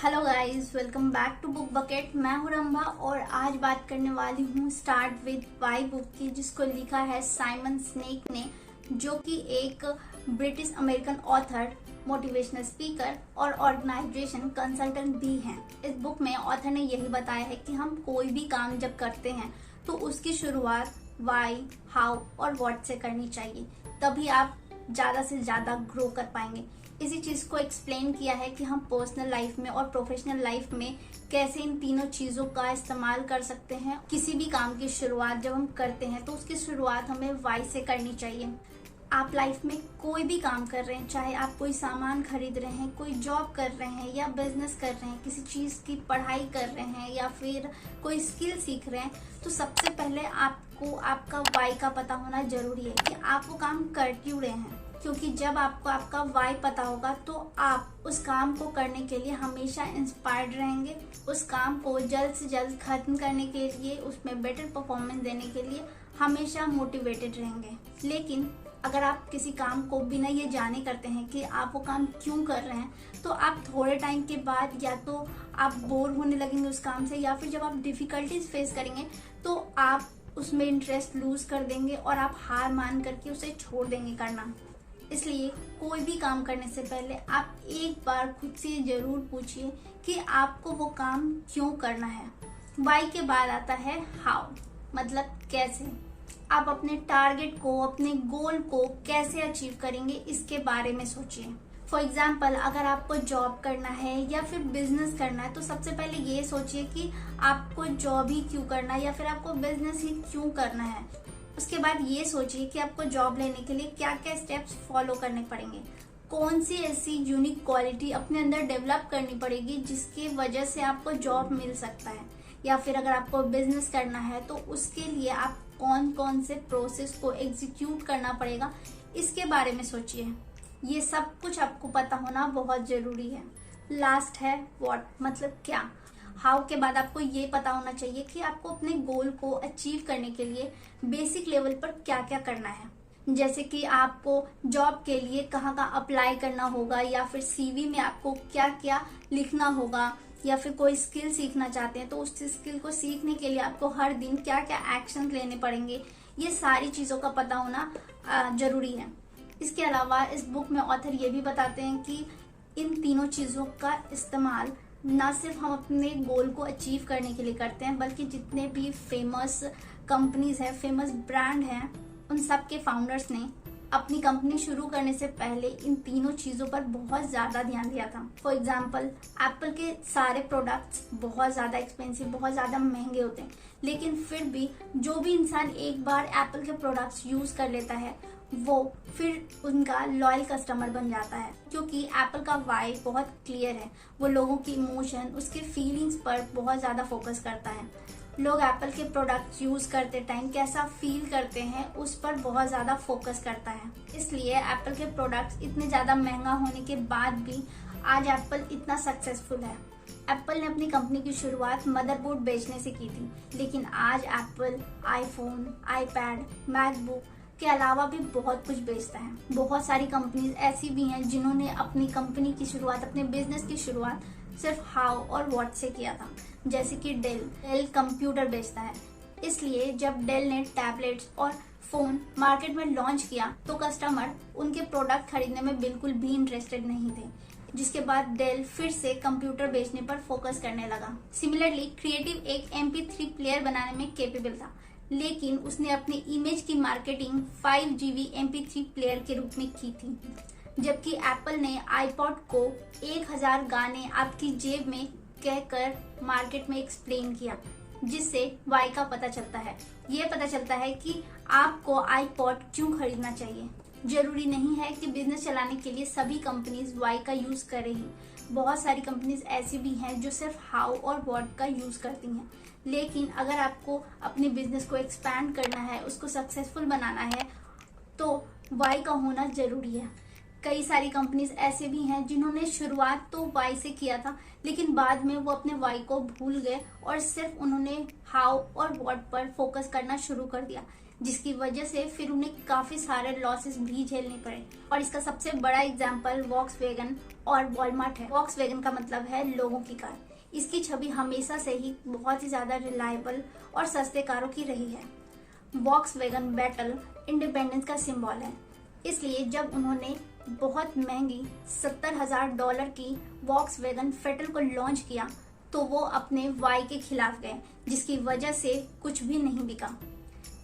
Hello guys, welcome back to Book Bucket. मैं हूं रंभा और आज बात करने वाली हूं स्टार्ट विद वाई बुक की, जिसको लिखा है साइमन सिनेक ने, जो कि एक British American author, motivational speaker और ऑर्गेनाइजेशन कंसल्टेंट भी हैं। इस बुक में ऑथर ने यही बताया है कि हम कोई भी काम जब करते हैं तो उसकी शुरुआत वाई, हाउ और व्हाट से करनी चाहिए, तभी आप ज्यादा से ज्यादा ग्रो कर पाएंगे। इसी चीज को एक्सप्लेन किया है कि हम पर्सनल लाइफ में और प्रोफेशनल लाइफ में कैसे इन तीनों चीजों का इस्तेमाल कर सकते हैं। किसी भी काम की शुरुआत जब हम करते हैं तो उसकी शुरुआत हमें वाई से करनी चाहिए। आप लाइफ में कोई भी काम कर रहे हैं, चाहे आप कोई सामान खरीद रहे हैं, कोई जॉब कर रहे हैं या बिजनेस कर रहे हैं, किसी चीज की पढ़ाई कर रहे हैं या फिर कोई स्किल सीख रहे हैं, तो सबसे पहले आपको आपका वाई का पता होना जरूरी है कि आप वो काम कर क्यों रहे हैं। क्योंकि जब आपको आपका वाई पता होगा तो आप उस काम को करने के लिए हमेशा इंस्पायर्ड रहेंगे, उस काम को जल्द से जल्द खत्म करने के लिए, उसमें बेटर परफॉर्मेंस देने के लिए हमेशा मोटिवेटेड रहेंगे। लेकिन अगर आप किसी काम को बिना ये जाने करते हैं कि आप वो काम क्यों कर रहे हैं, तो आप थोड़े टाइम के बाद या तो आप बोर होने लगेंगे उस काम से, या फिर जब आप डिफिकल्टीज फेस करेंगे तो आप उसमें इंटरेस्ट लूज कर देंगे और आप हार मान करके उसे छोड़ देंगे करना। इसलिए कोई भी काम करने से पहले आप एक बार खुद से जरूर पूछिए कि आपको वो काम क्यों करना है। वाई के बाद आता है हाउ, मतलब कैसे। आप अपने टारगेट को, अपने गोल को कैसे अचीव करेंगे, इसके बारे में सोचिए। फॉर एग्जाम्पल, अगर आपको जॉब करना है या फिर बिजनेस करना है तो सबसे पहले ये सोचिए कि आपको जॉब ही क्यों करना है या फिर आपको बिजनेस ही क्यों करना है। उसके बाद ये सोचिए कि आपको जॉब लेने के लिए क्या क्या स्टेप्स फॉलो करने पड़ेंगे, कौन सी ऐसी यूनिक क्वालिटी अपने अंदर डेवलप करनी पड़ेगी जिसकी वजह से आपको जॉब मिल सकता है। या फिर अगर आपको बिजनेस करना है तो उसके लिए आप कौन कौन से प्रोसेस को एग्जीक्यूट करना पड़ेगा, इसके बारे में सोचिए। ये सब कुछ आपको पता होना बहुत जरूरी है। लास्ट है व्हाट, मतलब क्या। हाउ के बाद आपको ये पता होना चाहिए कि आपको अपने गोल को अचीव करने के लिए बेसिक लेवल पर क्या क्या करना है। जैसे कि आपको जॉब के लिए कहाँ कहाँ अप्लाई करना होगा, या फिर सीवी में आपको क्या क्या लिखना होगा, या फिर कोई स्किल सीखना चाहते हैं तो उस स्किल को सीखने के लिए आपको हर दिन क्या क्या एक्शन लेने पड़ेंगे। ये सारी चीजों का पता होना जरूरी है। इसके अलावा इस बुक में ऑथर ये भी बताते हैं कि इन तीनों चीजों का इस्तेमाल ना सिर्फ हम अपने गोल को अचीव करने के लिए करते हैं, बल्कि जितने भी फेमस कंपनीज हैं, फेमस ब्रांड हैं, उन सब के फाउंडर्स ने अपनी कंपनी शुरू करने से पहले इन तीनों चीजों पर बहुत ज्यादा ध्यान दिया था। फॉर एग्जाम्पल, एप्पल के सारे प्रोडक्ट्स बहुत ज्यादा एक्सपेंसिव, बहुत ज्यादा महंगे होते हैं, लेकिन फिर भी जो भी इंसान एक बार एप्पल के प्रोडक्ट्स यूज कर लेता है वो फिर उनका लॉयल कस्टमर बन जाता है, क्योंकि एप्पल का वाई बहुत क्लियर है। वो लोगों की इमोशन, उसके फीलिंग्स पर बहुत ज्यादा फोकस करता है। लोग एप्पल के प्रोडक्ट्स यूज करते टाइम कैसा फील करते हैं उस पर बहुत ज्यादा फोकस करता है। इसलिए एप्पल के प्रोडक्ट्स इतने ज्यादा महंगा होने के बाद भी आज एप्पल इतना सक्सेसफुल है। एप्पल ने अपनी कंपनी की शुरुआत मदरबोर्ड बेचने से की थी, लेकिन आज एप्पल आईफोन, आईपैड, मैकबुक के अलावा भी बहुत कुछ बेचता है। बहुत सारी कंपनीज ऐसी भी हैं जिन्होंने अपनी कंपनी की शुरुआत, अपने बिजनेस की शुरुआत सिर्फ हाउ और व्हाट से किया था। जैसे कि डेल कंप्यूटर बेचता है। इसलिए जब डेल ने टैबलेट्स और फोन मार्केट में लॉन्च किया तो कस्टमर उनके प्रोडक्ट खरीदने में बिल्कुल भी इंटरेस्टेड नहीं थे, जिसके बाद डेल फिर से कंप्यूटर बेचने पर फोकस करने लगा। सिमिलरली क्रिएटिव एक MP3 प्लेयर बनाने में कैपेबल था, लेकिन उसने अपनी इमेज की मार्केटिंग 5GB MP3 प्लेयर के रूप में की थी। जबकि एप्पल ने आईपॉड को 1000 गाने आपकी जेब में कहकर मार्केट में एक्सप्लेन किया, जिससे वाई का पता चलता है। ये पता चलता है कि आपको आईपॉड क्यों खरीदना चाहिए। जरूरी नहीं है कि बिजनेस चलाने के लिए सभी कंपनीज वाई का यूज करें ही। बहुत सारी कंपनीज ऐसी भी हैं जो सिर्फ हाउ और व्हाट का यूज करती हैं। लेकिन अगर आपको अपने बिजनेस को एक्सपैंड करना है, उसको सक्सेसफुल बनाना है, तो वाई का होना जरूरी है। कई सारी कंपनीज ऐसे भी हैं जिन्होंने शुरुआत तो वाई से किया था, लेकिन बाद में वो अपने वाई को भूल गए और सिर्फ उन्होंने हाउ और व्हाट पर फोकस करना शुरू कर दिया, जिसकी वजह से फिर उन्हें काफी सारे लॉसेस भी झेलने पड़े। और इसका सबसे बड़ा एग्जाम्पल वॉक्सवैगन और वॉलमार्ट है। वॉक्सवैगन का मतलब है लोगों की कार। इसकी छवि हमेशा से ही बहुत ही ज्यादा रिलायबल और सस्ते कारों की रही है। वॉक्सवैगन बैटल इंडिपेंडेंस का सिंबल है, इसलिए जब उन्होंने बहुत महंगी $70,000 की वॉक्सवैगन फेटल को लॉन्च किया तो वो अपने वाई के खिलाफ गए, जिसकी वजह से कुछ भी नहीं बिका।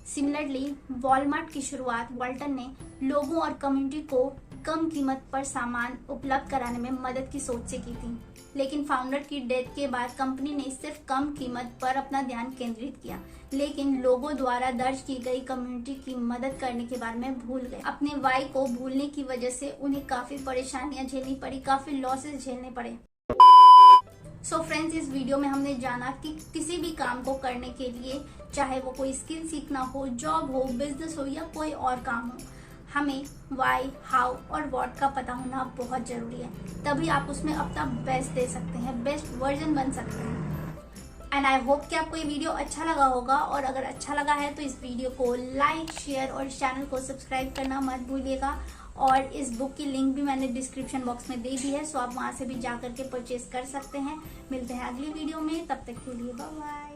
सिमिलरली वॉलमार्ट की शुरुआत वाल्टन ने लोगों और कम्युनिटी को कम कीमत पर सामान उपलब्ध कराने में मदद की सोच से की थी, लेकिन फाउंडर की डेथ के बाद कंपनी ने सिर्फ कम कीमत पर अपना ध्यान केंद्रित किया, लेकिन लोगों द्वारा दर्ज की गई कम्युनिटी की मदद करने के बारे में भूल गए। अपने वाई को भूलने की वजह से उन्हें काफी परेशानियां झेलनी पड़ी, काफी लॉसेस झेलने पड़े। सो फ्रेंड्स, इस वीडियो में हमने जाना कि किसी भी काम को करने के लिए, चाहे वो कोई स्किल सीखना हो, जॉब हो, बिजनेस हो या कोई और काम हो, हमें वाई, हाउ और व्हाट का पता होना बहुत जरूरी है। तभी आप उसमें अपना बेस्ट दे सकते हैं, बेस्ट वर्जन बन सकते हैं। एंड आई होप कि आपको ये वीडियो अच्छा लगा होगा, और अगर अच्छा लगा है तो इस वीडियो को लाइक, शेयर और चैनल को सब्सक्राइब करना मत भूलिएगा। और इस बुक की लिंक भी मैंने डिस्क्रिप्शन बॉक्स में दे दी है, सो आप वहां से भी जाकर के परचेज कर सकते हैं। मिलते हैं अगली वीडियो में, तब तक के लिए बाय बाय।